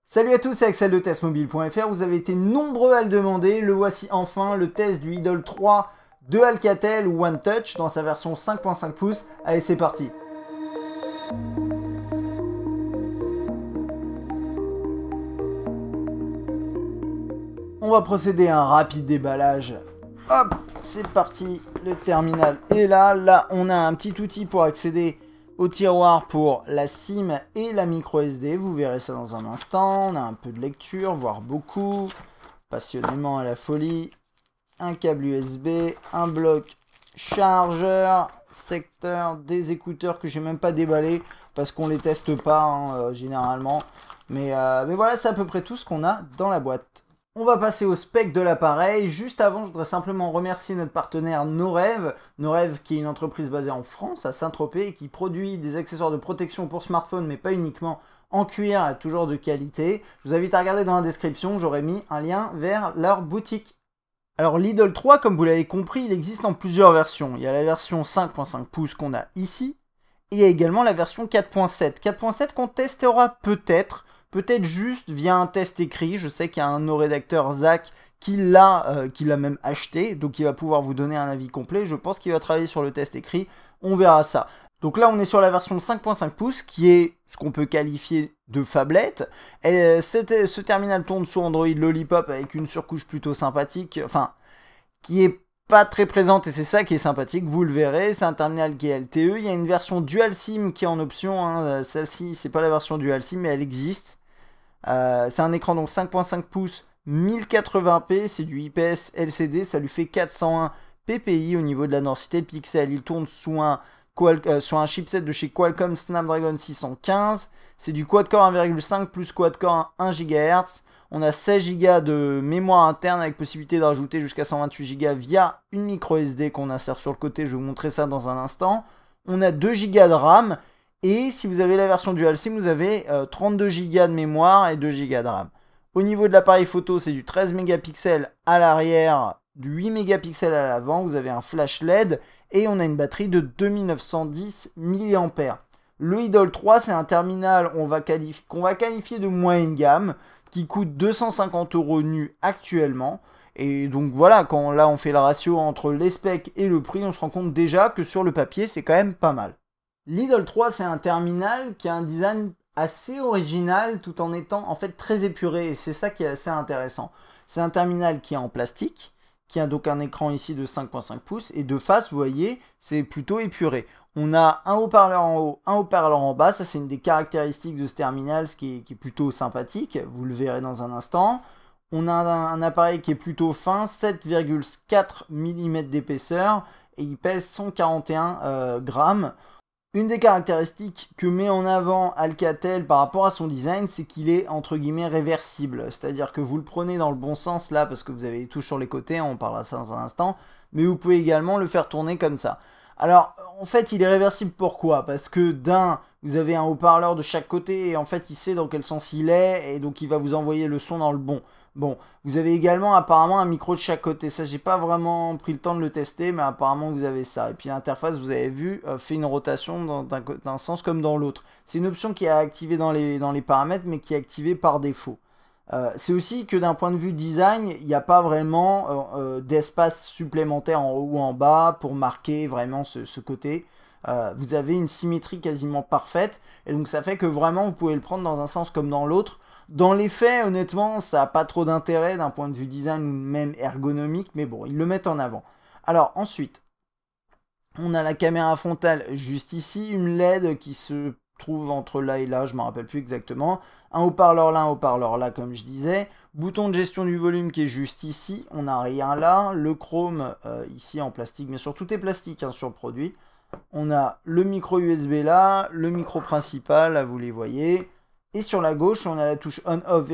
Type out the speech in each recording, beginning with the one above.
Salut à tous, c'est Axel de testmobile.fr. Vous avez été nombreux à le demander. Le voici enfin, le test du Idol 3 de Alcatel One Touch dans sa version 5.5 pouces. Allez, c'est parti. On va procéder à un rapide déballage. Hop, c'est parti. Le terminal est là. Là, on a un petit outil pour accéder au tiroir pour la SIM et la micro SD. Vous verrez ça dans un instant. On a un peu de lecture, voire beaucoup. Passionnément à la folie. Un câble USB, un bloc chargeur, secteur, des écouteurs que j'ai même pas déballé parce qu'on les teste pas généralement. Mais voilà, c'est à peu près tout ce qu'on a dans la boîte. On va passer au spec de l'appareil. Juste avant, je voudrais simplement remercier notre partenaire Norev. Norev qui est une entreprise basée en France, à Saint-Tropez, et qui produit des accessoires de protection pour smartphone, mais pas uniquement, en cuir, toujours de qualité. Je vous invite à regarder dans la description, j'aurai mis un lien vers leur boutique. Alors l'Idol 3, comme vous l'avez compris, il existe en plusieurs versions. Il y a la version 5.5 pouces qu'on a ici, et il y a également la version 4.7. 4.7 qu'on testera peut-être juste via un test écrit. Je sais qu'il y a un de nos rédacteurs, Zach, qui l'a même acheté, donc il va pouvoir vous donner un avis complet. Je pense qu'il va travailler sur le test écrit, on verra ça. Donc là, on est sur la version 5.5 pouces, qui est ce qu'on peut qualifier de phablette. Et ce terminal tourne sur Android Lollipop avec une surcouche plutôt sympathique, enfin, qui est pas très présente, et c'est ça qui est sympathique, vous le verrez. C'est un terminal qui est LTE. Il y a une version Dual SIM qui est en option, hein. Celle-ci, c'est pas la version Dual SIM, mais elle existe. C'est un écran donc 5.5 pouces, 1080p, c'est du IPS LCD, ça lui fait 401 ppi au niveau de la densité de pixels. Il tourne sur un chipset de chez Qualcomm Snapdragon 615. C'est du quad-core 1,5 plus quad-core 1 GHz. On a 16 Go de mémoire interne avec possibilité de rajouter jusqu'à 128 Go via une micro SD qu'on insère sur le côté. Je vais vous montrer ça dans un instant. On a 2 Go de RAM. Et si vous avez la version Dual SIM, vous avez 32 Go de mémoire et 2 Go de RAM. Au niveau de l'appareil photo, c'est du 13 mégapixels à l'arrière, du 8 mégapixels à l'avant. Vous avez un flash LED et on a une batterie de 2910 mAh. Le Idol 3, c'est un terminal qu'on va qualifier de moyenne gamme, qui coûte 250 € nu actuellement. Et donc voilà, quand là on fait le ratio entre les specs et le prix, on se rend compte déjà que sur le papier, c'est quand même pas mal. L'Idol 3, c'est un terminal qui a un design assez original tout en étant en fait très épuré, et c'est ça qui est assez intéressant. C'est un terminal qui est en plastique, qui a donc un écran ici de 5.5 pouces, et de face, vous voyez, c'est plutôt épuré. On a un haut-parleur en haut, un haut-parleur en bas, ça c'est une des caractéristiques de ce terminal, ce qui est plutôt sympathique, vous le verrez dans un instant. On a un appareil qui est plutôt fin, 7,4 mm d'épaisseur, et il pèse 141 grammes. Une des caractéristiques que met en avant Alcatel par rapport à son design, c'est qu'il est entre guillemets réversible. C'est-à-dire que vous le prenez dans le bon sens là, parce que vous avez les touches sur les côtés, on parlera de ça dans un instant, mais vous pouvez également le faire tourner comme ça. Alors, en fait, il est réversible pourquoi? Parce que d'un, vous avez un haut-parleur de chaque côté, et en fait, il sait dans quel sens il est, et donc il va vous envoyer le son dans le bon. Bon, vous avez également apparemment un micro de chaque côté. Ça, j'ai pas vraiment pris le temps de le tester, mais apparemment vous avez ça. Et puis l'interface, vous avez vu, fait une rotation d'un sens comme dans l'autre. C'est une option qui est activée dans les paramètres, mais qui est activée par défaut. C'est aussi que d'un point de vue design, il n'y a pas vraiment d'espace supplémentaire en haut ou en bas pour marquer vraiment ce côté. Vous avez une symétrie quasiment parfaite, et donc ça fait que vraiment vous pouvez le prendre dans un sens comme dans l'autre. Dans les faits, honnêtement, ça n'a pas trop d'intérêt d'un point de vue design ou même ergonomique, mais bon, ils le mettent en avant. Alors ensuite, on a la caméra frontale juste ici, une LED qui se trouve entre là et là, je ne me rappelle plus exactement. Un haut-parleur là, un haut-parleur là, comme je disais. Bouton de gestion du volume qui est juste ici, on n'a rien là. Le chrome ici en plastique, bien sûr, tout est plastique hein, sur le produit. On a le micro USB là, le micro principal, là vous les voyez. Et sur la gauche, on a la touche on-off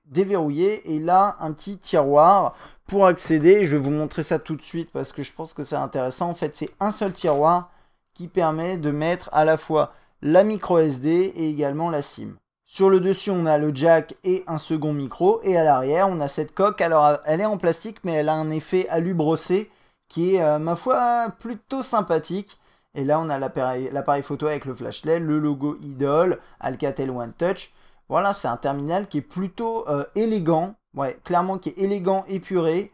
déverrouillée. Et là, un petit tiroir pour accéder. Je vais vous montrer ça tout de suite parce que je pense que c'est intéressant. En fait, c'est un seul tiroir qui permet de mettre à la fois la micro SD et également la SIM. Sur le dessus, on a le jack et un second micro. Et à l'arrière, on a cette coque. Alors, elle est en plastique, mais elle a un effet alu brossé qui est, ma foi, plutôt sympathique. Et là, on a l'appareil photo avec le flash LED, le logo Idol, Alcatel One Touch. Voilà, c'est un terminal qui est plutôt élégant, ouais, clairement qui est élégant, épuré,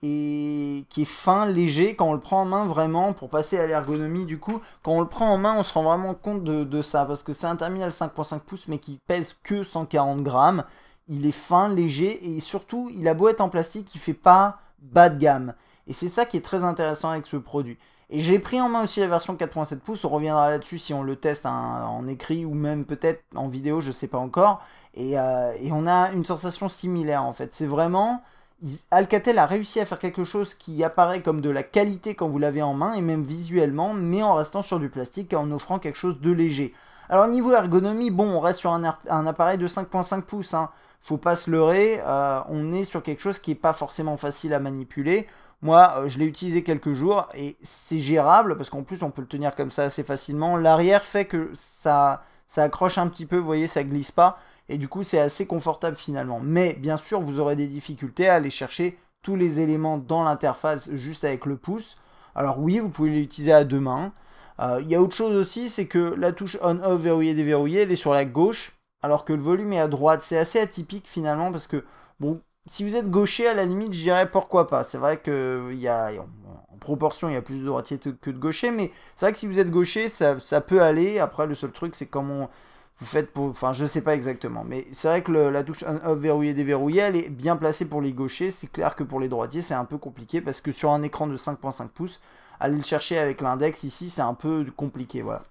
et qui est fin, léger, quand on le prend en main vraiment, pour passer à l'ergonomie du coup, quand on le prend en main, on se rend vraiment compte de ça, parce que c'est un terminal 5.5 pouces, mais qui pèse que 140 grammes, il est fin, léger, et surtout, il a beau être en plastique, il fait pas bas de gamme, et c'est ça qui est très intéressant avec ce produit. Et j'ai pris en main aussi la version 4.7 pouces, on reviendra là-dessus si on le teste en écrit, ou même peut-être en vidéo, je sais pas encore, et on a une sensation similaire en fait, c'est vraiment... Alcatel a réussi à faire quelque chose qui apparaît comme de la qualité quand vous l'avez en main, et même visuellement, mais en restant sur du plastique et en offrant quelque chose de léger. Alors niveau ergonomie, bon, on reste sur un appareil de 5.5 pouces, hein. Faut pas se leurrer, on est sur quelque chose qui n'est pas forcément facile à manipuler. Moi, je l'ai utilisé quelques jours, et c'est gérable, parce qu'en plus on peut le tenir comme ça assez facilement. L'arrière fait que ça accroche un petit peu, vous voyez, ça glisse pas. Et du coup, c'est assez confortable finalement. Mais bien sûr, vous aurez des difficultés à aller chercher tous les éléments dans l'interface juste avec le pouce. Alors oui, vous pouvez l'utiliser à deux mains. Il y a autre chose aussi, c'est que la touche on-off verrouiller déverrouiller, elle est sur la gauche, alors que le volume est à droite. C'est assez atypique finalement parce que, bon, si vous êtes gaucher, à la limite, je dirais pourquoi pas. C'est vrai que en proportion, il y a plus de droitiers que de gauchers, mais c'est vrai que si vous êtes gaucher, ça peut aller. Après, le seul truc, c'est comment vous faites pour... Enfin, je sais pas exactement. Mais c'est vrai que la touche on-off verrouiller déverrouiller, elle est bien placée pour les gauchers. C'est clair que pour les droitiers, c'est un peu compliqué parce que sur un écran de 5.5 pouces, aller le chercher avec l'index ici, c'est un peu compliqué. Voilà.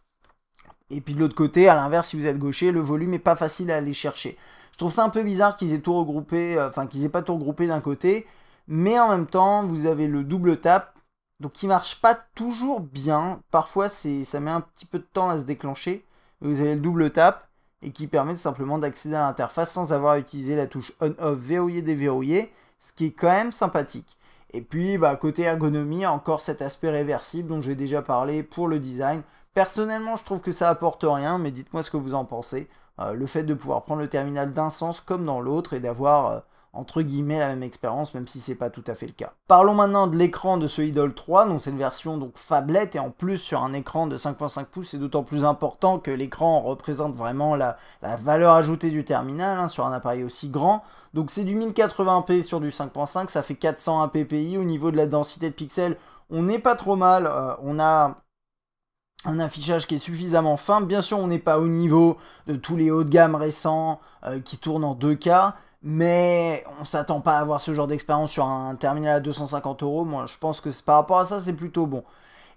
Et puis de l'autre côté, à l'inverse, si vous êtes gaucher, le volume est pas facile à aller chercher. Je trouve ça un peu bizarre qu'ils aient tout regroupé, enfin qu'ils aient pas tout regroupé d'un côté, mais en même temps, vous avez le double tap, donc qui marche pas toujours bien. Parfois, ça met un petit peu de temps à se déclencher. Vous avez le double tap et qui permet tout simplement d'accéder à l'interface sans avoir utilisé la touche on-off verrouiller déverrouiller, ce qui est quand même sympathique. Et puis, bah, côté ergonomie, encore cet aspect réversible dont j'ai déjà parlé pour le design. Personnellement, je trouve que ça apporte rien, mais dites-moi ce que vous en pensez. Le fait de pouvoir prendre le terminal d'un sens comme dans l'autre et d'avoir entre guillemets la même expérience, même si c'est pas tout à fait le cas. Parlons maintenant de l'écran de ce Idol 3, donc c'est une version donc phablette et en plus sur un écran de 5.5 pouces, c'est d'autant plus important que l'écran représente vraiment la valeur ajoutée du terminal hein, sur un appareil aussi grand. Donc c'est du 1080p sur du 5.5, ça fait 401 ppi. Au niveau de la densité de pixels, on n'est pas trop mal, on a un affichage qui est suffisamment fin. Bien sûr, on n'est pas au niveau de tous les hauts de gamme récents qui tournent en 2K, mais on s'attend pas à avoir ce genre d'expérience sur un terminal à 250 €. Moi, je pense que par rapport à ça, c'est plutôt bon.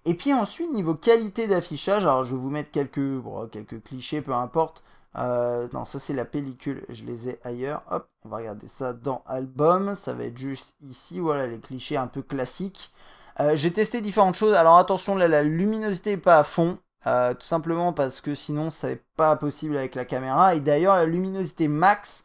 Et puis ensuite, niveau qualité d'affichage, alors je vais vous mettre quelques clichés, peu importe. Non, ça c'est la pellicule, je les ai ailleurs. Hop, on va regarder ça dans Album. Ça va être juste ici, voilà les clichés un peu classiques. J'ai testé différentes choses. Alors attention, là, la luminosité n'est pas à fond. Tout simplement parce que sinon, ça n'est pas possible avec la caméra. Et d'ailleurs, la luminosité max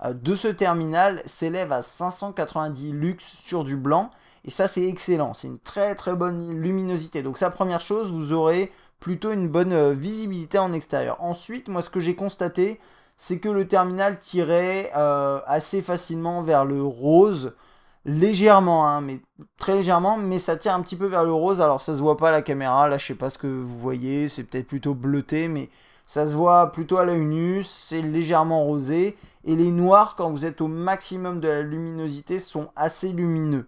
de ce terminal s'élève à 590 lux sur du blanc. Et ça, c'est excellent. C'est une très très bonne luminosité. Donc, ça, première chose, vous aurez plutôt une bonne visibilité en extérieur. Ensuite, moi, ce que j'ai constaté, c'est que le terminal tirait assez facilement vers le rose. Légèrement, hein, mais très légèrement, mais ça tire un petit peu vers le rose. Alors ça se voit pas à la caméra, là je sais pas ce que vous voyez, c'est peut-être plutôt bleuté, mais ça se voit plutôt à l'œil nu, c'est légèrement rosé. Et les noirs, quand vous êtes au maximum de la luminosité, sont assez lumineux.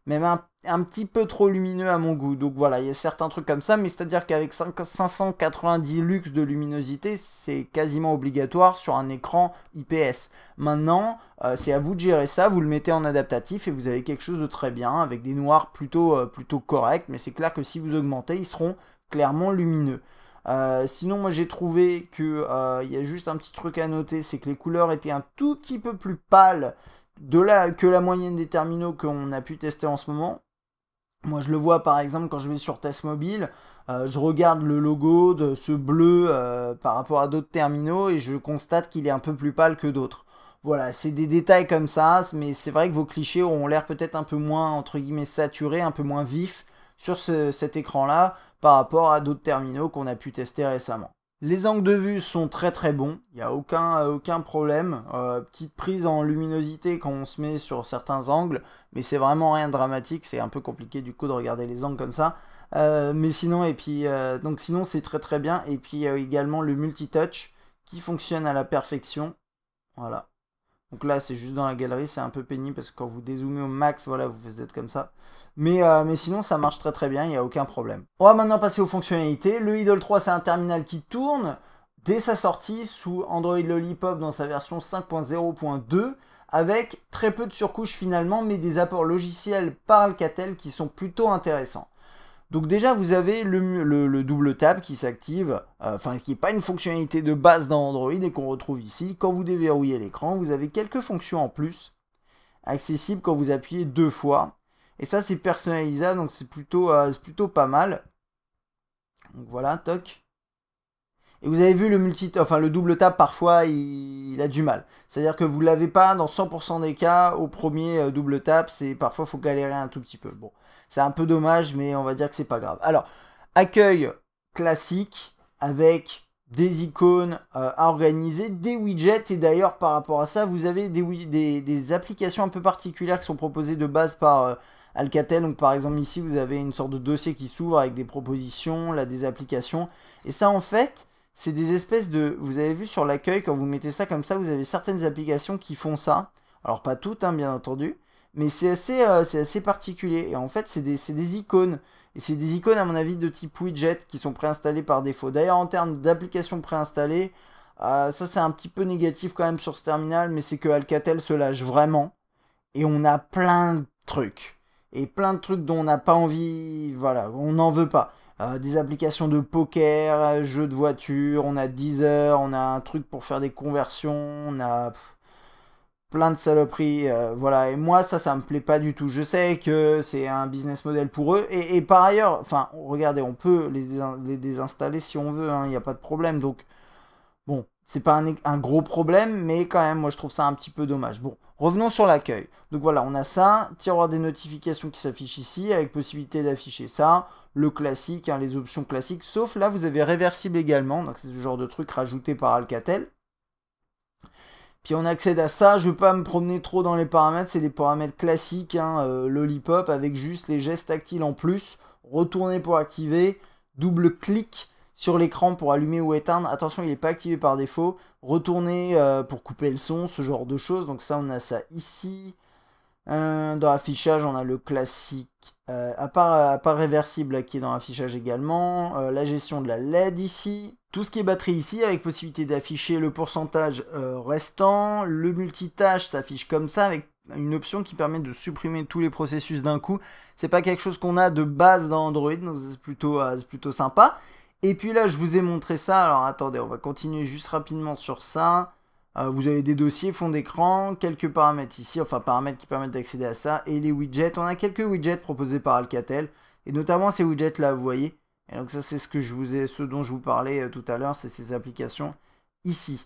Même un petit peu trop lumineux à mon goût. Donc voilà, il y a certains trucs comme ça, mais c'est-à-dire qu'avec 590 lux de luminosité, c'est quasiment obligatoire sur un écran IPS. Maintenant, c'est à vous de gérer ça, vous le mettez en adaptatif et vous avez quelque chose de très bien, avec des noirs plutôt corrects, mais c'est clair que si vous augmentez, ils seront clairement lumineux. Sinon, moi j'ai trouvé que y a juste un petit truc à noter, c'est que les couleurs étaient un tout petit peu plus pâles que la moyenne des terminaux qu'on a pu tester en ce moment. Moi je le vois par exemple quand je vais sur Test Mobile, je regarde le logo de ce bleu par rapport à d'autres terminaux et je constate qu'il est un peu plus pâle que d'autres. Voilà, c'est des détails comme ça, mais c'est vrai que vos clichés ont l'air peut-être un peu moins, entre guillemets, saturés, un peu moins vifs sur cet écran-là par rapport à d'autres terminaux qu'on a pu tester récemment. Les angles de vue sont très très bons, il n'y a aucun problème. Petite prise en luminosité quand on se met sur certains angles, mais c'est vraiment rien de dramatique, c'est un peu compliqué du coup de regarder les angles comme ça. Mais sinon, donc sinon c'est très très bien. Et puis également le multitouch qui fonctionne à la perfection. Voilà. Donc là, c'est juste dans la galerie, c'est un peu pénible parce que quand vous dézoomez au max, voilà, vous êtes comme ça. Mais sinon, ça marche très très bien, il n'y a aucun problème. On va maintenant passer aux fonctionnalités. Le Idol 3, c'est un terminal qui tourne dès sa sortie sous Android Lollipop dans sa version 5.0.2 avec très peu de surcouches finalement, mais des apports logiciels par Alcatel qui sont plutôt intéressants. Donc déjà, vous avez le double tap qui s'active, enfin qui n'est pas une fonctionnalité de base dans Android et qu'on retrouve ici. Quand vous déverrouillez l'écran, vous avez quelques fonctions en plus, accessibles quand vous appuyez 2 fois. Et ça, c'est personnalisable, donc c'est plutôt pas mal. Donc voilà, toc. Et vous avez vu le double tap, parfois, il a du mal. C'est-à-dire que vous ne l'avez pas dans 100% des cas au premier double tap. Parfois, il faut galérer un tout petit peu. Bon, c'est un peu dommage, mais on va dire que c'est pas grave. Alors, accueil classique avec des icônes à organiser, des widgets. Et d'ailleurs, par rapport à ça, vous avez des applications un peu particulières qui sont proposées de base par Alcatel. Donc, par exemple, ici, vous avez une sorte de dossier qui s'ouvre avec des propositions, là, des applications. Et ça, en fait, c'est des espèces de... Vous avez vu sur l'accueil, quand vous mettez ça comme ça, vous avez certaines applications qui font ça. Alors pas toutes, hein, bien entendu. Mais c'est assez particulier. Et en fait, c'est des icônes. Et c'est des icônes, à mon avis, de type widget qui sont préinstallées par défaut. D'ailleurs, en termes d'applications préinstallées, ça c'est un petit peu négatif quand même sur ce terminal. Mais c'est que Alcatel se lâche vraiment. Et on a plein de trucs. Et plein de trucs dont on n'a pas envie... Voilà, on n'en veut pas. Des applications de poker, jeux de voiture, on a Deezer, on a un truc pour faire des conversions, on a plein de saloperies, voilà. Et moi, ça me plaît pas du tout. Je sais que c'est un business model pour eux. Et par ailleurs, enfin, regardez, on peut les désinstaller si on veut, il n'y a pas de problème. Donc, bon, c'est pas un gros problème, mais quand même, moi, je trouve ça un petit peu dommage. Bon, revenons sur l'accueil. Donc voilà, on a ça, tiroir des notifications qui s'affiche ici, avec possibilité d'afficher ça. Le classique, hein, les options classiques, sauf là vous avez réversible également, donc c'est ce genre de truc rajouté par Alcatel. Puis on accède à ça, je ne vais pas me promener trop dans les paramètres, c'est les paramètres classiques, hein, Lollipop, avec juste les gestes tactiles en plus, retourner pour activer, double clic sur l'écran pour allumer ou éteindre, attention il n'est pas activé par défaut, retourner pour couper le son, ce genre de choses, donc ça on a ça ici. Dans l'affichage, on a le classique, à part réversible là, qui est dans l'affichage également. La gestion de la LED ici. Tout ce qui est batterie ici, avec possibilité d'afficher le pourcentage restant. Le multitâche s'affiche comme ça, avec une option qui permet de supprimer tous les processus d'un coup. C'est pas quelque chose qu'on a de base dans Android, donc c'est plutôt sympa. Et puis là, je vous ai montré ça. Alors attendez, on va continuer juste rapidement sur ça. Vous avez des dossiers, fond d'écran, quelques paramètres ici, enfin paramètres qui permettent d'accéder à ça, et les widgets. On a quelques widgets proposés par Alcatel, et notamment ces widgets là, vous voyez. Et donc ça c'est ce dont je vous parlais tout à l'heure, c'est ces applications ici.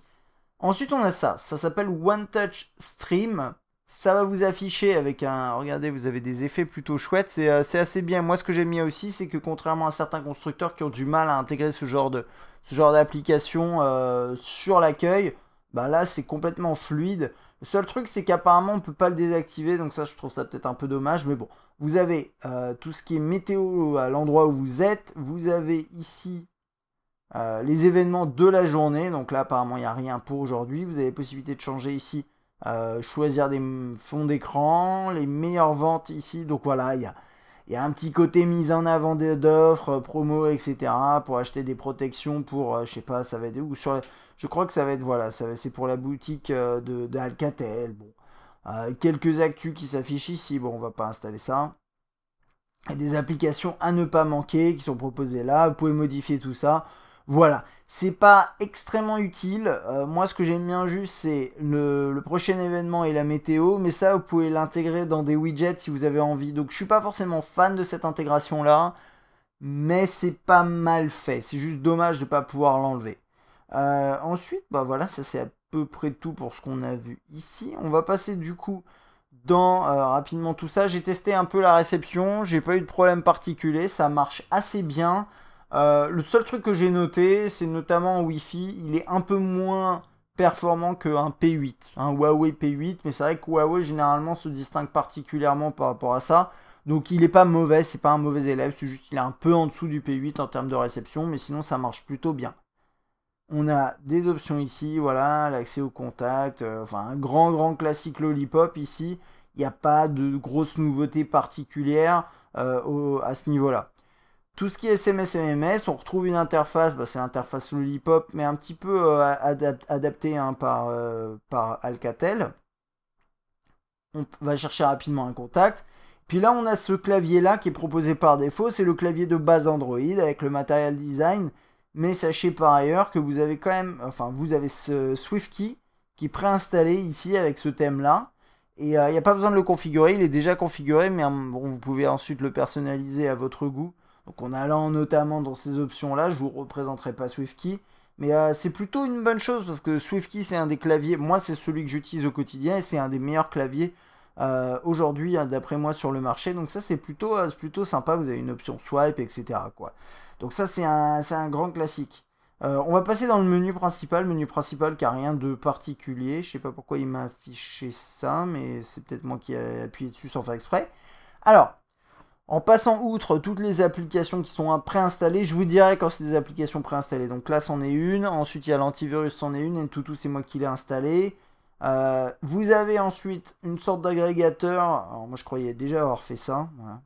Ensuite on a ça s'appelle One Touch Stream. Ça va vous afficher avec un... Regardez, vous avez des effets plutôt chouettes, c'est assez bien. Moi ce que j'aime bien aussi, c'est que contrairement à certains constructeurs qui ont du mal à intégrer ce genre d'application sur l'accueil, bah là c'est complètement fluide. Le seul truc c'est qu'apparemment on ne peut pas le désactiver, donc ça je trouve ça peut-être un peu dommage, mais bon. Vous avez tout ce qui est météo à l'endroit où vous êtes, vous avez ici les événements de la journée, donc là apparemment il n'y a rien pour aujourd'hui. Vous avez possibilité de changer ici, choisir des fonds d'écran, les meilleures ventes ici, donc voilà, il y a un petit côté mise en avant d'offres, promo, etc. pour acheter des protections pour, je sais pas, ça va être où sur je crois que ça va être, voilà, c'est pour la boutique de Alcatel. Bon, quelques actus qui s'affichent ici. Bon, on va pas installer ça. Et des applications à ne pas manquer qui sont proposées là. Vous pouvez modifier tout ça. Voilà, c'est pas extrêmement utile. Moi, ce que j'aime bien juste, c'est le prochain événement et la météo. Mais ça, vous pouvez l'intégrer dans des widgets si vous avez envie. Donc, je suis pas forcément fan de cette intégration-là. Mais c'est pas mal fait. C'est juste dommage de ne pas pouvoir l'enlever. Ensuite, bah voilà, ça c'est à peu près tout pour ce qu'on a vu ici. On va passer du coup dans rapidement tout ça. J'ai testé un peu la réception, j'ai pas eu de problème particulier, ça marche assez bien. Le seul truc que j'ai noté, c'est notamment Wi-Fi, il est un peu moins performant qu'un P8, un Huawei P8, mais c'est vrai que Huawei généralement se distingue particulièrement par rapport à ça. Donc il est pas mauvais, c'est pas un mauvais élève, c'est juste qu'il est un peu en dessous du P8 en termes de réception, mais sinon ça marche plutôt bien. On a des options ici, voilà, l'accès au contact, enfin un grand classique Lollipop ici. Il n'y a pas de grosses nouveautés particulières à ce niveau-là. Tout ce qui est SMS MMS, on retrouve une interface, bah, c'est l'interface Lollipop, mais un petit peu adaptée hein, par Alcatel. On va chercher rapidement un contact. Puis là, on a ce clavier-là qui est proposé par défaut. C'est le clavier de base Android avec le Material Design. Mais sachez par ailleurs que vous avez quand même, enfin, vous avez ce SwiftKey qui est préinstallé ici avec ce thème-là. Et il n'y a pas besoin de le configurer, il est déjà configuré, mais bon, vous pouvez ensuite le personnaliser à votre goût. Donc en allant notamment dans ces options-là, je ne vous représenterai pas SwiftKey. Mais c'est plutôt une bonne chose parce que SwiftKey, c'est un des claviers, moi c'est celui que j'utilise au quotidien et c'est un des meilleurs claviers aujourd'hui, hein, d'après moi, sur le marché. Donc ça, c'est plutôt sympa. Vous avez une option swipe, etc. quoi. Donc ça, c'est un grand classique. On va passer dans le menu principal qui a rien de particulier. Je sais pas pourquoi il m'a affiché ça, mais c'est peut-être moi qui ai appuyé dessus sans faire exprès. Alors, en passant outre toutes les applications qui sont préinstallées, je vous dirai quand c'est des applications préinstallées. Donc là, c'en est une. Ensuite, il y a l'antivirus, c'en est une. Et Tutu, c'est moi qui l'ai installé. Vous avez ensuite une sorte d'agrégateur. Alors moi, je croyais déjà avoir fait ça. Voilà.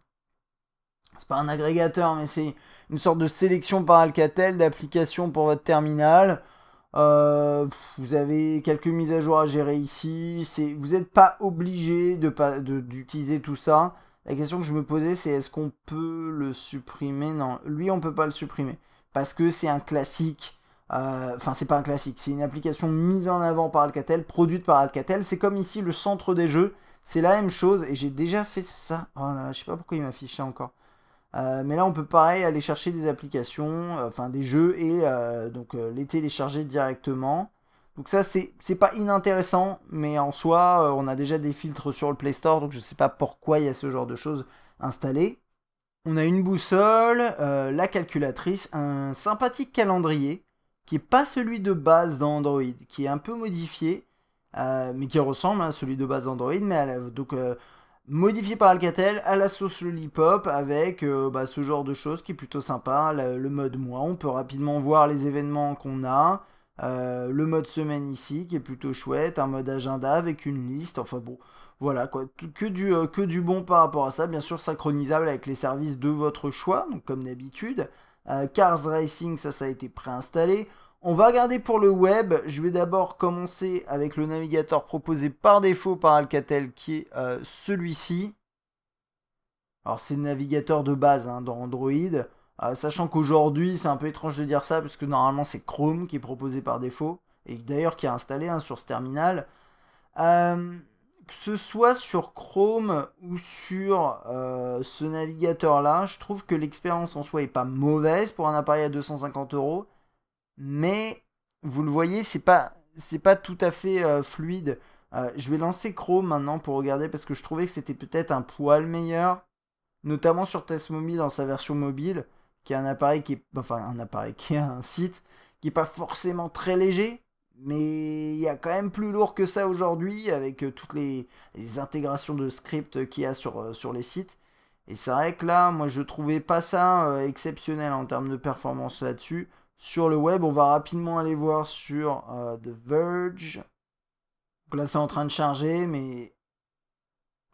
C'est pas un agrégateur, mais c'est une sorte de sélection par Alcatel d'applications pour votre terminal. Vous avez quelques mises à jour à gérer ici. Vous n'êtes pas obligé d'utiliser tout ça. La question que je me posais, c'est est-ce qu'on peut le supprimer? Non, lui, on peut pas le supprimer. Parce que c'est un classique. Enfin, c'est pas un classique. C'est une application mise en avant par Alcatel, produite par Alcatel. C'est comme ici le centre des jeux. C'est la même chose. Et j'ai déjà fait ça. Oh là, je sais pas pourquoi il m'affichait encore. Mais là, on peut pareil aller chercher des applications, enfin des jeux, et donc les télécharger directement. Donc ça, c'est pas inintéressant, mais en soi, on a déjà des filtres sur le Play Store, donc je sais pas pourquoi il y a ce genre de choses installées. On a une boussole, la calculatrice, un sympathique calendrier, qui est pas celui de base d'Android, qui est un peu modifié, mais qui ressemble à celui de base d'Android, mais donc modifié par Alcatel à la sauce Lollipop avec ce genre de choses qui est plutôt sympa. Le mode mois, on peut rapidement voir les événements qu'on a. Le mode semaine ici qui est plutôt chouette. Un mode agenda avec une liste. Enfin bon, voilà quoi. Que du bon par rapport à ça. Bien sûr, synchronisable avec les services de votre choix, donc comme d'habitude. Cars Racing, ça a été préinstallé. On va regarder pour le web. Je vais d'abord commencer avec le navigateur proposé par défaut par Alcatel qui est celui-ci. Alors c'est le navigateur de base hein, dans Android. Sachant qu'aujourd'hui c'est un peu étrange de dire ça parce que normalement c'est Chrome qui est proposé par défaut. Et d'ailleurs qui est installé hein, sur ce terminal. Que ce soit sur Chrome ou sur ce navigateur là, je trouve que l'expérience en soi est pas mauvaise pour un appareil à 250 euros. Mais vous le voyez, c'est pas tout à fait fluide. Je vais lancer Chrome maintenant pour regarder parce que je trouvais que c'était peut-être un poil meilleur, notamment sur Test Mobile dans sa version mobile, qui est un appareil qui est, enfin un appareil qui est un site qui est pas forcément très léger, mais il y a quand même plus lourd que ça aujourd'hui avec toutes les intégrations de scripts qu'il y a sur les sites. Et c'est vrai que là, moi je trouvais pas ça exceptionnel en termes de performance là-dessus. Sur le web, on va rapidement aller voir sur The Verge. Donc là, c'est en train de charger, mais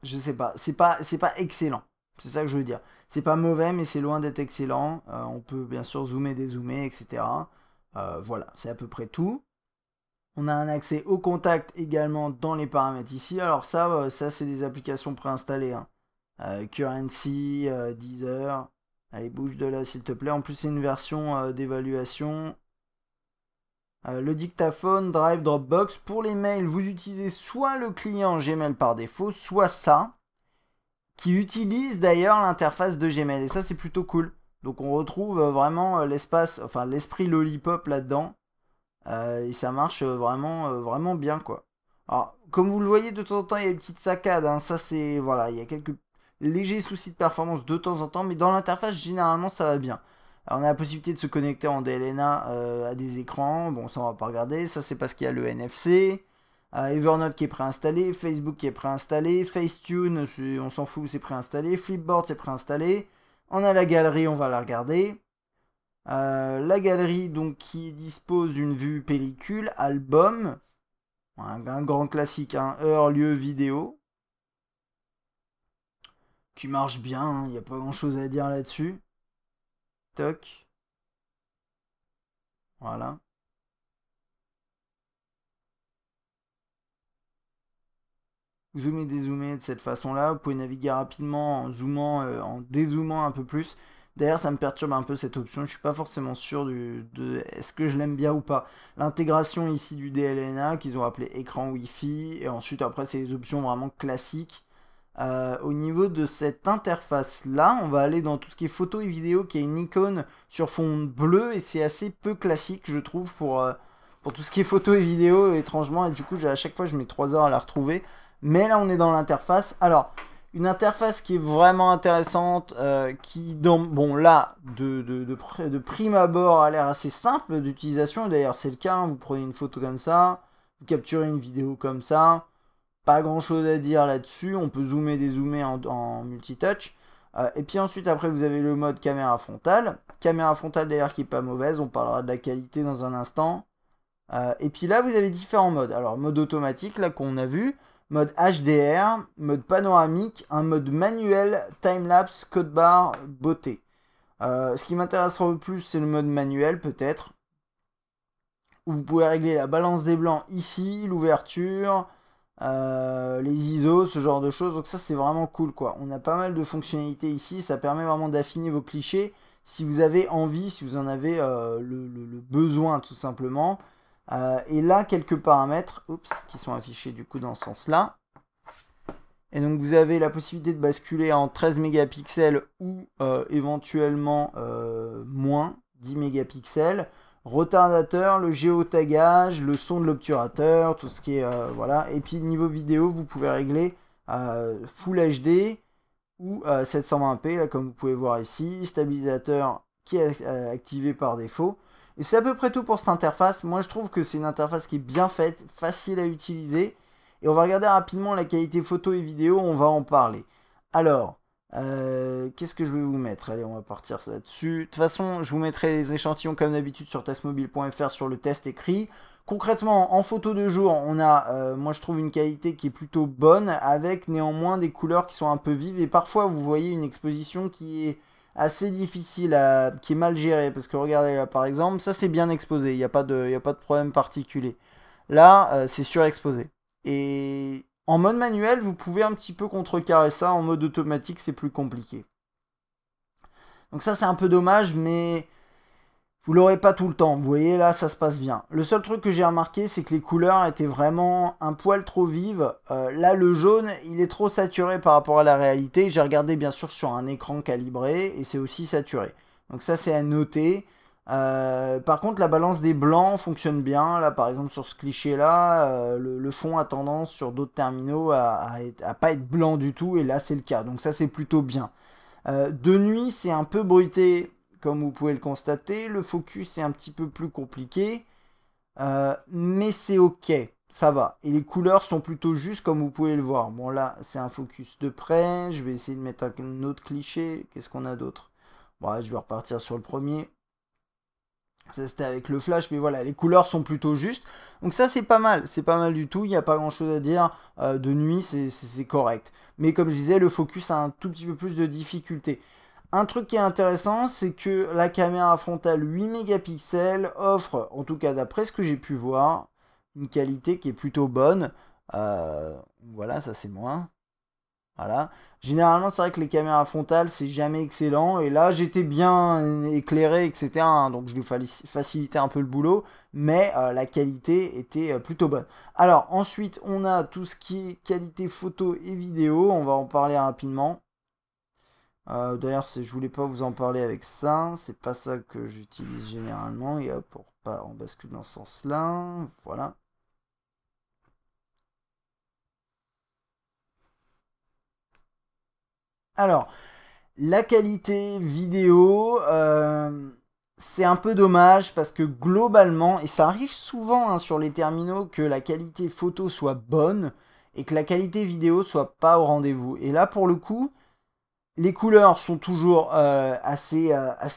je sais pas. C'est pas excellent. C'est ça que je veux dire. C'est pas mauvais, mais c'est loin d'être excellent. On peut bien sûr zoomer, dézoomer, etc. Voilà, c'est à peu près tout. On a un accès au contact également dans les paramètres ici. Alors ça c'est des applications préinstallées. Hein. Currency, Deezer. Allez, bouge de là s'il te plaît. En plus, c'est une version d'évaluation. Le dictaphone, Drive, Dropbox. Pour les mails, vous utilisez soit le client Gmail par défaut, soit ça, qui utilise d'ailleurs l'interface de Gmail. Et ça, c'est plutôt cool. Donc on retrouve vraiment l'esprit Lollipop là-dedans. Et ça marche vraiment bien, quoi. Alors, comme vous le voyez, de temps en temps, il y a une petite saccade. Hein. Ça, c'est... Voilà, il y a quelques légers soucis de performance de temps en temps, mais dans l'interface, généralement, ça va bien. Alors, on a la possibilité de se connecter en DLNA à des écrans. Bon, ça, on va pas regarder. Ça, c'est parce qu'il y a le NFC. Evernote qui est préinstallé. Facebook qui est préinstallé. Facetune, on s'en fout, c'est préinstallé. Flipboard, c'est préinstallé. On a la galerie, on va la regarder. La galerie donc qui dispose d'une vue pellicule, album, un grand classique, hein, heure, lieu, vidéo, qui marche bien, il n'y a pas grand chose à dire là-dessus. Toc, voilà. Zoomer, dézoomer de cette façon-là. Vous pouvez naviguer rapidement en zoomant, en dézoomant un peu plus. D'ailleurs, ça me perturbe un peu cette option. Je suis pas forcément sûr de est-ce que je l'aime bien ou pas. L'intégration ici du DLNA qu'ils ont appelé écran Wi-Fi. Et ensuite, après, c'est les options vraiment classiques. Au niveau de cette interface-là, on va aller dans tout ce qui est photo et vidéo, qui est une icône sur fond bleu. Et c'est assez peu classique, je trouve, pour tout ce qui est photo et vidéo, étrangement. Et du coup, à chaque fois, je mets 3 heures à la retrouver. Mais là, on est dans l'interface. Alors, une interface qui est vraiment intéressante, qui, bon, là, de prime abord, a l'air assez simple d'utilisation. D'ailleurs, c'est le cas. Hein. Vous prenez une photo comme ça, vous capturez une vidéo comme ça. Pas grand chose à dire là-dessus. On peut zoomer, dézoomer en multitouch. Et puis ensuite, après, vous avez le mode caméra frontale. Caméra frontale, d'ailleurs, qui est pas mauvaise. On parlera de la qualité dans un instant. Et puis là, vous avez différents modes. Alors, mode automatique, là, qu'on a vu. Mode HDR, mode panoramique, un mode manuel, timelapse, code barre, beauté. Ce qui m'intéressera le plus, c'est le mode manuel, peut-être. Où vous pouvez régler la balance des blancs ici, l'ouverture, les ISO, ce genre de choses. Donc ça, c'est vraiment cool, quoi. On a pas mal de fonctionnalités ici. Ça permet vraiment d'affiner vos clichés si vous avez envie, si vous en avez le besoin, tout simplement. Et là, quelques paramètres qui sont affichés du coup dans ce sens-là. Et donc vous avez la possibilité de basculer en 13 mégapixels ou éventuellement moins 10 mégapixels. Retardateur, le géotagage, le son de l'obturateur, tout ce qui est voilà. Et puis niveau vidéo, vous pouvez régler Full HD ou 720p, là comme vous pouvez voir ici. Stabilisateur qui est activé par défaut. Et c'est à peu près tout pour cette interface. Moi, je trouve que c'est une interface qui est bien faite, facile à utiliser. Et on va regarder rapidement la qualité photo et vidéo, on va en parler. Alors, qu'est-ce que je vais vous mettre? Allez, on va partir là-dessus. De toute façon, je vous mettrai les échantillons comme d'habitude sur testmobile.fr sur le test écrit. Concrètement, en photo de jour, on a, moi je trouve une qualité qui est plutôt bonne, avec néanmoins des couleurs qui sont un peu vives. Et parfois, vous voyez une exposition qui est assez difficile, qui est mal géré, parce que regardez là par exemple, ça c'est bien exposé, il n'y a pas de problème particulier. Là, c'est surexposé. Et en mode manuel, vous pouvez un petit peu contrecarrer ça, en mode automatique c'est plus compliqué. Donc ça c'est un peu dommage, mais vous l'aurez pas tout le temps. Vous voyez là, ça se passe bien. Le seul truc que j'ai remarqué, c'est que les couleurs étaient vraiment un poil trop vives. Là, le jaune, il est trop saturé par rapport à la réalité. J'ai regardé bien sûr sur un écran calibré et c'est aussi saturé. Donc ça, c'est à noter. Par contre, la balance des blancs fonctionne bien. Là, par exemple, sur ce cliché-là, le fond a tendance sur d'autres terminaux à pas être blanc du tout. Et là, c'est le cas. Donc ça, c'est plutôt bien. De nuit, c'est un peu bruité. Comme vous pouvez le constater, le focus est un petit peu plus compliqué, mais c'est ok, ça va. Et les couleurs sont plutôt justes comme vous pouvez le voir. Bon là, c'est un focus de près, je vais essayer de mettre un autre cliché. Qu'est-ce qu'on a d'autre? Bon, je vais repartir sur le premier. Ça c'était avec le flash, mais voilà, les couleurs sont plutôt justes. Donc ça c'est pas mal du tout, il n'y a pas grand chose à dire. De nuit c'est correct. Mais comme je disais, le focus a un tout petit peu plus de difficulté. Un truc qui est intéressant, c'est que la caméra frontale 8 mégapixels offre, en tout cas d'après ce que j'ai pu voir, une qualité qui est plutôt bonne. Voilà, ça c'est moins. Voilà. Généralement, c'est vrai que les caméras frontales, c'est jamais excellent. Et là, j'étais bien éclairé, etc. Hein, donc, je lui facilitais un peu le boulot. Mais la qualité était plutôt bonne. Alors, ensuite, on a tout ce qui est qualité photo et vidéo. On va en parler rapidement. D'ailleurs, je voulais pas vous en parler avec ça. C'est pas ça que j'utilise généralement. Et hop, on bascule dans ce sens-là. Voilà. Alors, la qualité vidéo, c'est un peu dommage parce que globalement, et ça arrive souvent hein, sur les terminaux, que la qualité photo soit bonne et que la qualité vidéo soit pas au rendez-vous. Et là, pour le coup, Les couleurs sont toujours assez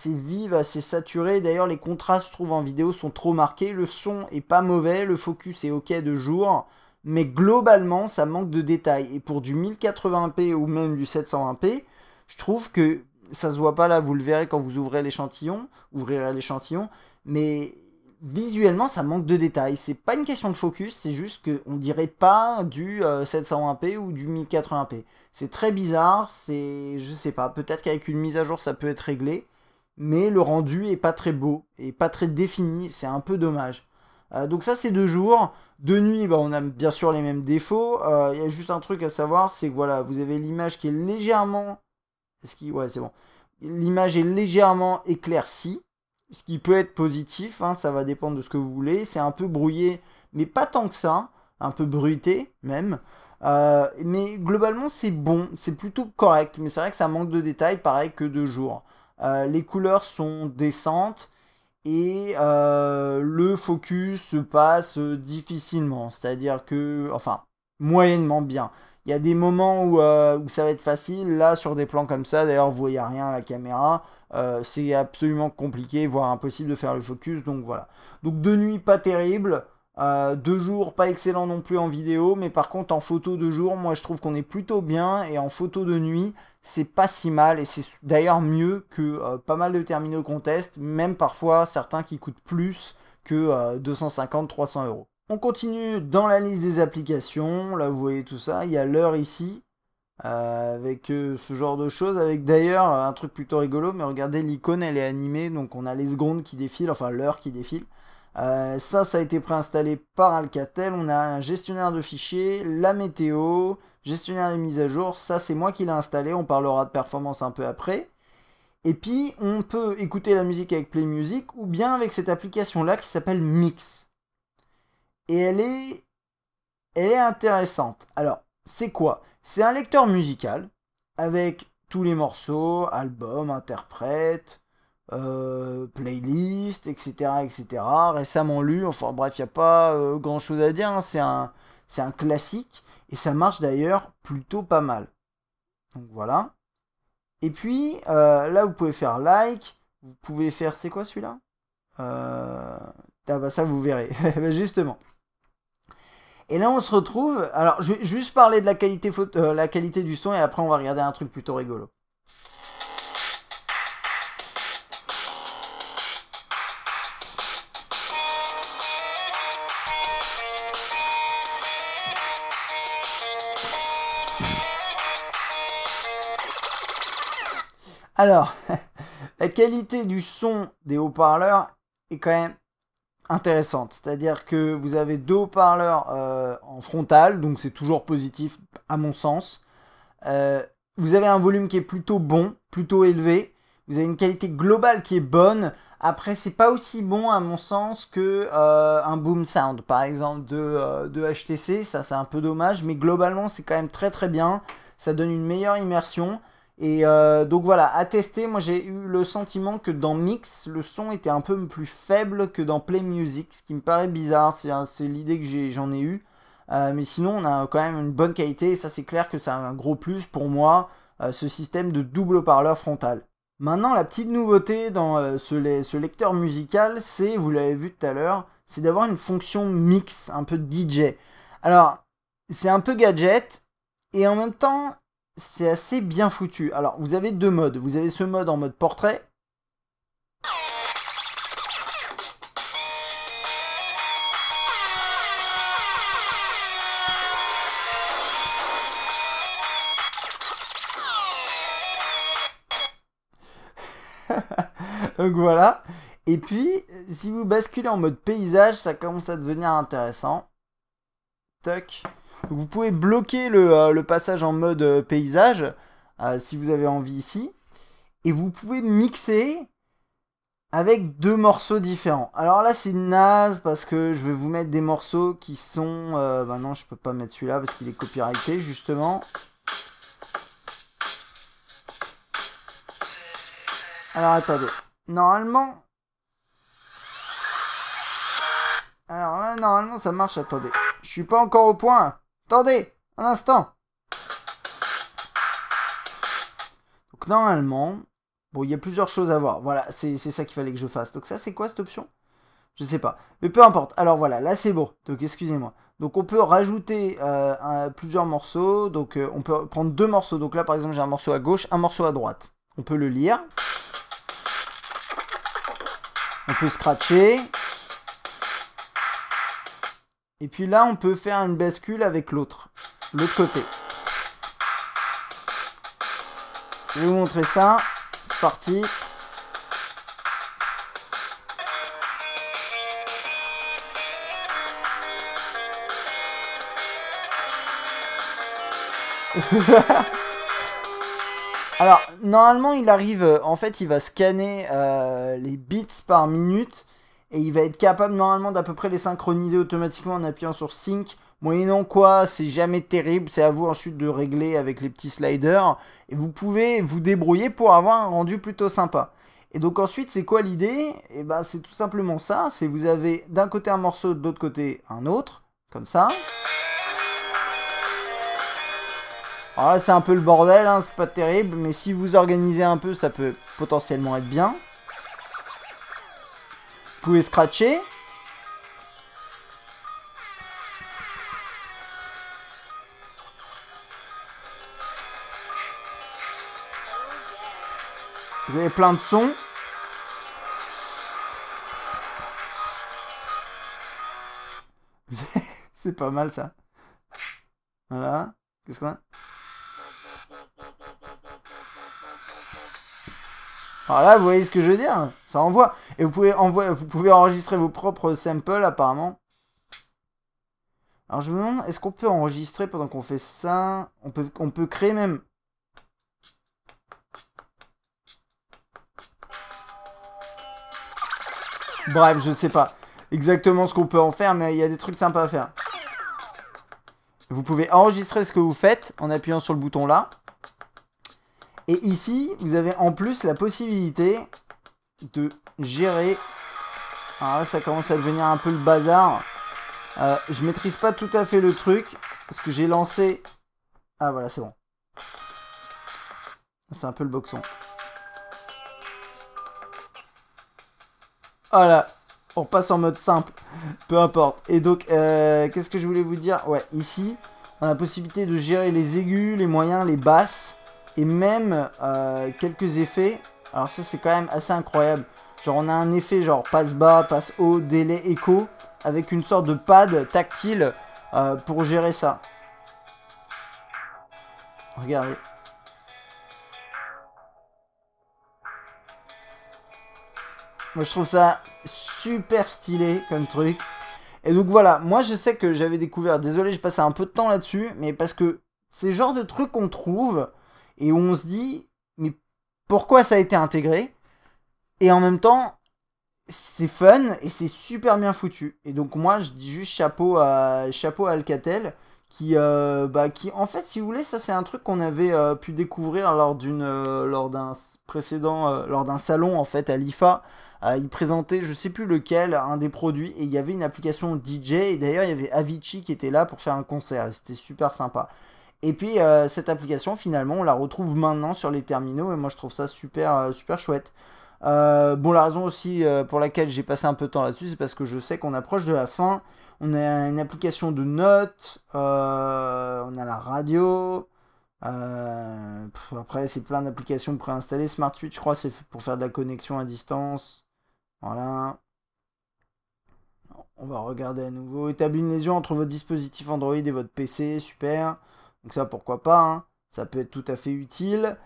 vives, assez saturées. D'ailleurs, les contrastes, je trouve, en vidéo sont trop marqués. Le son est pas mauvais, le focus est ok de jour. Mais globalement, ça manque de détails. Et pour du 1080p ou même du 720p, je trouve que ça se voit pas là. Vous le verrez quand vous ouvrirez l'échantillon. Mais visuellement, ça manque de détails. C'est pas une question de focus, c'est juste qu'on dirait pas du 720p ou du 1080p. C'est très bizarre, je sais pas, peut-être qu'avec une mise à jour ça peut être réglé, mais le rendu est pas très beau et pas très défini, c'est un peu dommage. Donc ça c'est de jour. De nuit, bah, on a bien sûr les mêmes défauts. Il y a juste un truc à savoir, c'est que voilà, vous avez l'image qui est légèrement... Ouais, c'est bon. L'image est légèrement éclaircie, ce qui peut être positif, hein, ça va dépendre de ce que vous voulez. C'est un peu brouillé, mais pas tant que ça, un peu bruité même. Mais globalement, c'est bon, c'est plutôt correct. Mais c'est vrai que ça manque de détails, pareil que de jour. Les couleurs sont décentes et le focus se passe difficilement. C'est-à-dire que, enfin, moyennement bien. Il y a des moments où ça va être facile. Là, sur des plans comme ça, d'ailleurs, vous voyez rien à la caméra. C'est absolument compliqué, voire impossible de faire le focus. Donc voilà. Donc de nuit, pas terrible. De jour, pas excellent non plus en vidéo. Mais par contre, en photo de jour, moi, je trouve qu'on est plutôt bien. Et en photo de nuit, c'est pas si mal. Et c'est d'ailleurs mieux que pas mal de terminaux qu'on teste. Même parfois, certains qui coûtent plus que 250-300 euros. On continue dans la liste des applications. Là, vous voyez tout ça. Il y a l'heure ici. Avec ce genre de choses. Avec d'ailleurs un truc plutôt rigolo. Mais regardez, l'icône, elle est animée. Donc, on a les secondes qui défilent. Enfin, l'heure qui défile. Ça a été préinstallé par Alcatel. On a un gestionnaire de fichiers, la météo, gestionnaire des mises à jour. Ça, c'est moi qui l'ai installé. On parlera de performance un peu après. Et puis, on peut écouter la musique avec Play Music ou bien avec cette application-là qui s'appelle Mix. Et elle est intéressante. Alors, c'est quoi? C'est un lecteur musical avec tous les morceaux, albums, interprètes, playlist, etc., etc. Récemment lu, enfin bref, il n'y a pas grand chose à dire, hein. C'est un classique et ça marche d'ailleurs plutôt pas mal. Donc voilà. Et puis là, vous pouvez faire like, vous pouvez faire. C'est quoi celui-là? Ah bah ça, vous verrez. Bah, justement. Et là, on se retrouve. Alors, je vais juste parler de la qualité du son et après, on va regarder un truc plutôt rigolo. Alors, la qualité du son des haut-parleurs est quand même intéressante. C'est-à-dire que vous avez deux haut-parleurs en frontal, donc c'est toujours positif à mon sens. Euh, Vous avez un volume qui est plutôt bon, plutôt élevé. Vous avez une qualité globale qui est bonne. Après, c'est pas aussi bon à mon sens que un Boom Sound, par exemple de HTC. Ça, c'est un peu dommage, mais globalement, c'est quand même très très bien. Ça donne une meilleure immersion. Et donc voilà, à tester, moi j'ai eu le sentiment que dans Mix, le son était un peu plus faible que dans Play Music, ce qui me paraît bizarre, c'est l'idée que j'en ai eue. Mais sinon, on a quand même une bonne qualité, et ça c'est clair que c'est un gros plus pour moi, ce système de double haut-parleur frontal. Maintenant, la petite nouveauté dans ce lecteur musical, c'est, vous l'avez vu tout à l'heure, c'est d'avoir une fonction mix, un peu DJ. Alors, c'est un peu gadget, et en même temps, c'est assez bien foutu. Alors, vous avez deux modes. Vous avez ce mode en mode portrait. Donc voilà. Et puis, si vous basculez en mode paysage, ça commence à devenir intéressant. Toc. Donc vous pouvez bloquer le passage en mode paysage, si vous avez envie ici. Et vous pouvez mixer avec deux morceaux différents. Alors là, c'est naze parce que je vais vous mettre des morceaux qui sont... bah non, je peux pas mettre celui-là parce qu'il est copyrighté, justement. Alors attendez. Normalement... Alors là, normalement, ça marche. Attendez. Je suis pas encore au point. Attendez, un instant. Donc normalement, bon, il y a plusieurs choses à voir. Voilà, c'est ça qu'il fallait que je fasse. Donc ça, c'est quoi cette option? Je sais pas. Mais peu importe. Alors voilà, là c'est bon. Donc excusez-moi. Donc on peut rajouter plusieurs morceaux. Donc on peut prendre 2 morceaux. Donc là par exemple j'ai un morceau à gauche, un morceau à droite. On peut le lire. On peut scratcher. Et puis là on peut faire une bascule avec l'autre côté. Je vais vous montrer ça. C'est parti. Alors, normalement, il arrive... En fait, il va scanner les bits par minute. Et il va être capable, normalement, d'à peu près les synchroniser automatiquement en appuyant sur Sync. Moyennant quoi, c'est jamais terrible. C'est à vous ensuite de régler avec les petits sliders. Et vous pouvez vous débrouiller pour avoir un rendu plutôt sympa. Et donc ensuite, c'est quoi l'idée? Et ben, c'est tout simplement ça. C'est vous avez d'un côté un morceau, de l'autre côté un autre. Comme ça. Alors là, c'est un peu le bordel, hein, c'est pas terrible, mais si vous organisez un peu, ça peut potentiellement être bien. Vous pouvez scratcher. Vous avez plein de sons. C'est pas mal ça. Voilà. Qu'est-ce qu'on a? Alors là, vous voyez ce que je veux dire? Ça envoie. Et vous pouvez enregistrer vos propres samples, apparemment. Alors je me demande, est-ce qu'on peut enregistrer pendant qu'on fait ça? On peut créer même... Bref, je sais pas exactement ce qu'on peut en faire, mais il y a des trucs sympas à faire. Vous pouvez enregistrer ce que vous faites en appuyant sur le bouton là. Et ici, vous avez en plus la possibilité de gérer... Alors là, ça commence à devenir un peu le bazar. Je maîtrise pas tout à fait le truc, parce que j'ai lancé... Ah voilà, c'est bon. C'est un peu le boxon. Voilà, on passe en mode simple, peu importe. Et donc, qu'est-ce que je voulais vous dire? Ouais, ici, on a la possibilité de gérer les aigus, les moyens, les basses, et même quelques effets. Alors ça, c'est quand même assez incroyable. Genre, on a un effet genre passe bas, passe haut, délai, écho, avec une sorte de pad tactile pour gérer ça. Regardez. Moi, je trouve ça super stylé comme truc. Et donc voilà, moi je sais que j'avais découvert, désolé j'ai passé un peu de temps là-dessus, mais parce que c'est le genre de truc qu'on trouve et où on se dit, mais pourquoi ça a été intégré? Et en même temps, c'est fun et c'est super bien foutu. Et donc moi je dis juste chapeau à Alcatel qui en fait si vous voulez ça c'est un truc qu'on avait pu découvrir lors d'un précédent lors d'un salon en fait à l'IFA. Il présentait je sais plus lequel un des produits et il y avait une application DJ et d'ailleurs il y avait Avicii qui était là pour faire un concert et c'était super sympa. Et puis cette application finalement on la retrouve maintenant sur les terminaux et moi je trouve ça super chouette. Bon, la raison aussi pour laquelle j'ai passé un peu de temps là-dessus, c'est parce que je sais qu'on approche de la fin. On a une application de notes, on a la radio. Après, c'est plein d'applications préinstallées. Smart Switch, je crois, c'est pour faire de la connexion à distance. Voilà. On va regarder à nouveau. Établir une liaison entre votre dispositif Android et votre PC, super. Donc ça, pourquoi pas, hein. Ça peut être tout à fait utile.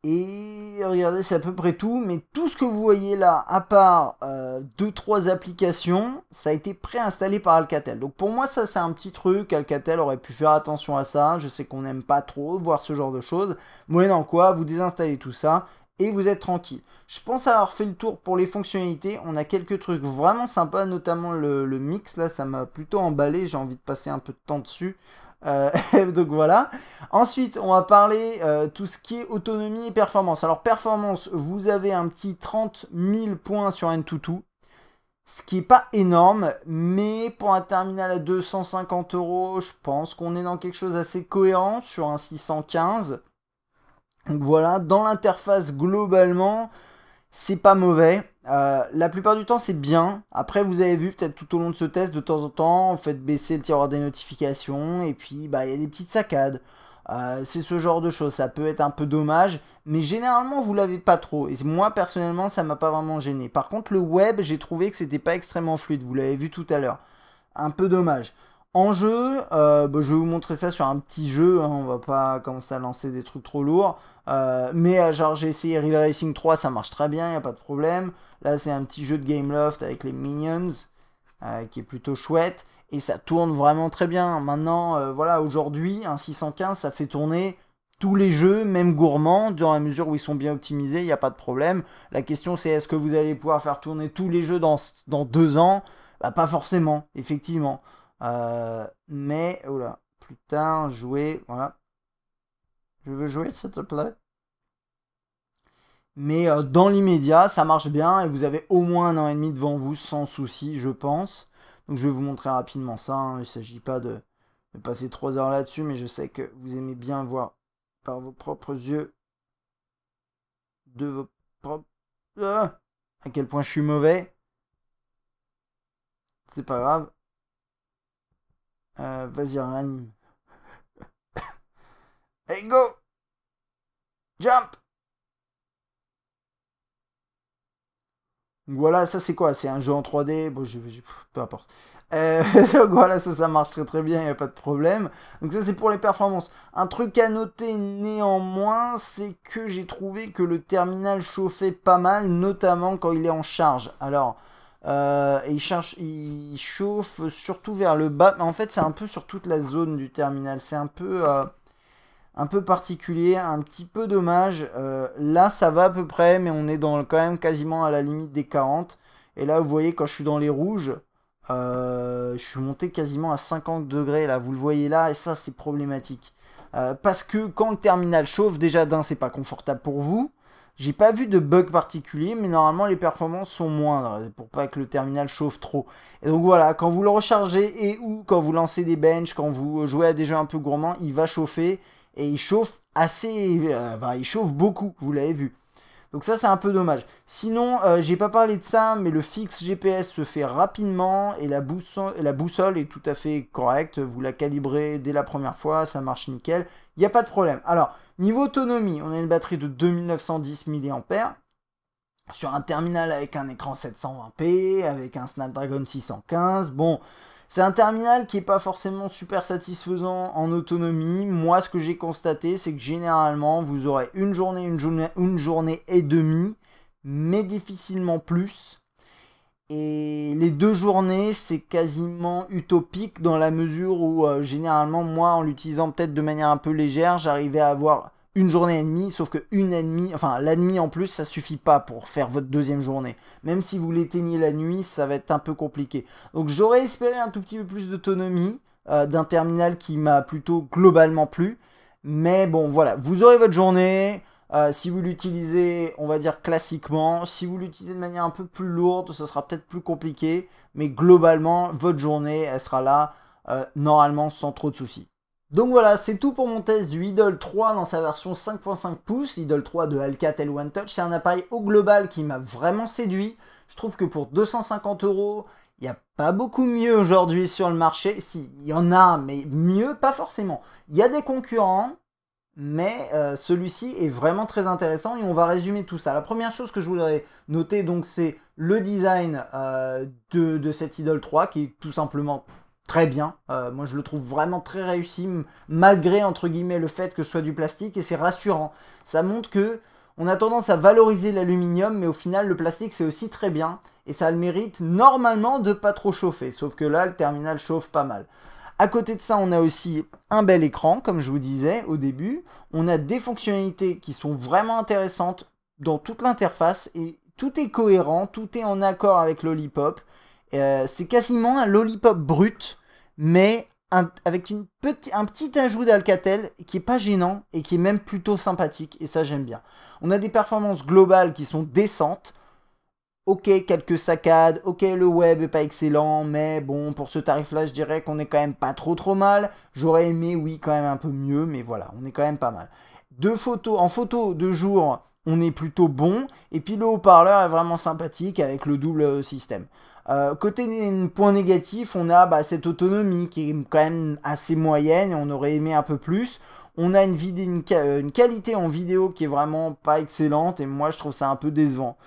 Et regardez, c'est à peu près tout, mais tout ce que vous voyez là, à part 2-3 applications, ça a été préinstallé par Alcatel. Donc pour moi, ça c'est un petit truc, Alcatel aurait pu faire attention à ça, je sais qu'on n'aime pas trop voir ce genre de choses, moyennant quoi, vous désinstallez tout ça, et vous êtes tranquille. Je pense avoir fait le tour pour les fonctionnalités, on a quelques trucs vraiment sympas, notamment le mix, là ça m'a plutôt emballé, j'ai envie de passer un peu de temps dessus. Donc voilà. Ensuite, on va parler tout ce qui est autonomie et performance. Alors performance, vous avez un petit 30 000 points sur Antutu, ce qui est pas énorme, mais pour un terminal à 250 €, je pense qu'on est dans quelque chose assez cohérent sur un 615. Donc voilà, dans l'interface globalement, c'est pas mauvais. La plupart du temps, c'est bien. Après, vous avez vu peut-être tout au long de ce test, de temps en temps, faites baisser le tiroir des notifications. Et puis, bah, il y a des petites saccades. C'est ce genre de choses. Ça peut être un peu dommage. Mais généralement, vous l'avez pas trop. Et moi, personnellement, ça m'a pas vraiment gêné. Par contre, le web, j'ai trouvé que c'était pas extrêmement fluide. Vous l'avez vu tout à l'heure. Un peu dommage. En jeu, bah, je vais vous montrer ça sur un petit jeu, hein, on va pas commencer à lancer des trucs trop lourds. Mais genre j'ai essayé Real Racing 3, ça marche très bien, y a pas de problème. Là c'est un petit jeu de Gameloft avec les Minions, qui est plutôt chouette. Et ça tourne vraiment très bien. Maintenant, voilà, aujourd'hui, un 615, ça fait tourner tous les jeux, même gourmands, dans la mesure où ils sont bien optimisés, il n'y a pas de problème. La question c'est est-ce que vous allez pouvoir faire tourner tous les jeux dans 2 ans? Bah, pas forcément, effectivement. Mais, oula, plus tard, jouer, voilà. Je veux jouer, s'il te plaît. Mais dans l'immédiat, ça marche bien et vous avez au moins 1 an et demi devant vous sans souci, je pense. Donc je vais vous montrer rapidement ça, hein. Il ne s'agit pas de passer 3 heures là-dessus, mais je sais que vous aimez bien voir par vos propres yeux de vos propres... à quel point je suis mauvais. C'est pas grave. Vas-y, réanime. Hey, go! Jump! Donc voilà, ça c'est quoi? C'est un jeu en 3D. Bon, peu importe. Donc voilà, ça marche très très bien, il n'y a pas de problème. Donc ça c'est pour les performances. Un truc à noter néanmoins, c'est que j'ai trouvé que le terminal chauffait pas mal, notamment quand il est en charge. Alors, il chauffe surtout vers le bas, mais en fait c'est un peu sur toute la zone du terminal. C'est un peu particulier, un petit peu dommage. Là, ça va à peu près, mais on est quand même quasiment à la limite des 40. Et là, vous voyez, quand je suis dans les rouges, je suis monté quasiment à 50 degrés. Là, vous le voyez là, et ça, c'est problématique. Parce que quand le terminal chauffe, déjà d'un, c'est pas confortable pour vous. J'ai pas vu de bug particulier, mais normalement les performances sont moindres pour pas que le terminal chauffe trop. Et donc voilà, quand vous le rechargez et ou quand vous lancez des benches, quand vous jouez à des jeux un peu gourmands, il va chauffer et il chauffe assez, il chauffe beaucoup, vous l'avez vu. Donc ça c'est un peu dommage. Sinon, j'ai pas parlé de ça, mais le fixe GPS se fait rapidement et la boussole est tout à fait correcte. Vous la calibrez dès la première fois, ça marche nickel. Il n'y a pas de problème. Alors, niveau autonomie, on a une batterie de 2910 mAh sur un terminal avec un écran 720p, avec un Snapdragon 615. Bon, c'est un terminal qui n'est pas forcément super satisfaisant en autonomie. Moi, ce que j'ai constaté, c'est que généralement, vous aurez une journée et demie, mais difficilement plus. Et les 2 journées, c'est quasiment utopique dans la mesure où, généralement, moi, en l'utilisant peut-être de manière un peu légère, j'arrivais à avoir une journée et demie, sauf que une et demie, enfin la nuit en plus, ça suffit pas pour faire votre deuxième journée. Même si vous l'éteignez la nuit, ça va être un peu compliqué. Donc j'aurais espéré un tout petit peu plus d'autonomie d'un terminal qui m'a plutôt globalement plu. Mais bon, voilà, vous aurez votre journée. Si vous l'utilisez, on va dire classiquement, si vous l'utilisez de manière un peu plus lourde, ce sera peut-être plus compliqué. Mais globalement, votre journée, elle sera là normalement sans trop de soucis. Donc voilà, c'est tout pour mon test du Idol 3 dans sa version 5.5 pouces, Idol 3 de Alcatel One Touch. C'est un appareil au global qui m'a vraiment séduit. Je trouve que pour 250 €, il n'y a pas beaucoup mieux aujourd'hui sur le marché. Si, il y en a, mais mieux, pas forcément. Il y a des concurrents, mais celui-ci est vraiment très intéressant et on va résumer tout ça. La première chose que je voudrais noter, donc, c'est le design de cet Idol 3 qui est tout simplement très bien. Moi, je le trouve vraiment très réussi, malgré, entre guillemets, le fait que ce soit du plastique, et c'est rassurant. Ça montre que on a tendance à valoriser l'aluminium, mais au final, le plastique, c'est aussi très bien, et ça a le mérite, normalement, de pas trop chauffer. Sauf que là, le terminal chauffe pas mal. À côté de ça, on a aussi un bel écran, comme je vous disais au début. On a des fonctionnalités qui sont vraiment intéressantes dans toute l'interface, et tout est cohérent, tout est en accord avec Lollipop. C'est quasiment un Lollipop brut, mais avec un petit ajout d'Alcatel qui est pas gênant et qui est même plutôt sympathique, et ça j'aime bien. On a des performances globales qui sont décentes. Ok, quelques saccades, ok, le web est pas excellent, mais bon, pour ce tarif-là, je dirais qu'on est quand même pas trop mal. J'aurais aimé, oui, quand même un peu mieux, mais voilà, on est quand même pas mal. En photo de jour, on est plutôt bon. Et puis le haut-parleur est vraiment sympathique avec le double système. Côté point négatif, on a cette autonomie qui est quand même assez moyenne. On aurait aimé un peu plus. On a une qualité en vidéo qui est vraiment pas excellente. Et moi, je trouve ça un peu décevant.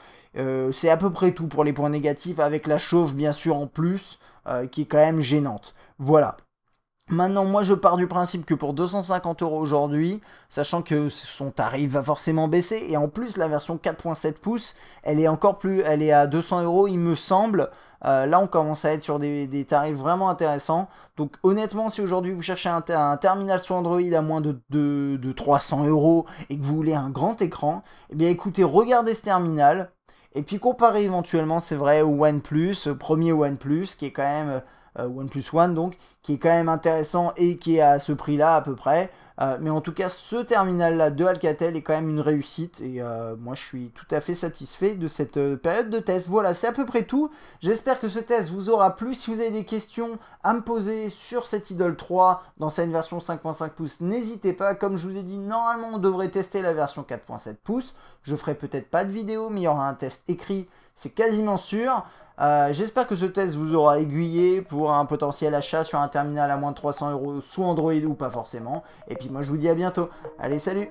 C'est à peu près tout pour les points négatifs. Avec la chauffe, bien sûr, en plus, qui est quand même gênante. Voilà. Maintenant, moi, je pars du principe que pour 250 € aujourd'hui, sachant que son tarif va forcément baisser, et en plus, la version 4.7 pouces, elle est à 200 €, il me semble. Là, on commence à être sur des tarifs vraiment intéressants. Donc, honnêtement, si aujourd'hui vous cherchez un terminal sous Android à moins de 300 € et que vous voulez un grand écran, eh bien, écoutez, regardez ce terminal. Et puis, comparez éventuellement, c'est vrai, au OnePlus, premier OnePlus, qui est quand même OnePlus One, donc, qui est quand même intéressant et qui est à ce prix-là à peu près. Mais en tout cas, ce terminal-là de Alcatel est quand même une réussite et moi je suis tout à fait satisfait de cette période de test. Voilà, c'est à peu près tout. J'espère que ce test vous aura plu. Si vous avez des questions à me poser sur cette Idol 3 dans cette version 5.5 pouces, n'hésitez pas. Comme je vous ai dit, normalement on devrait tester la version 4.7 pouces. Je ferai peut-être pas de vidéo, mais il y aura un test écrit, c'est quasiment sûr. J'espère que ce test vous aura aiguillé pour un potentiel achat sur un terminal à moins de 300 € sous Android ou pas forcément. Et puis moi je vous dis à bientôt. Allez, salut!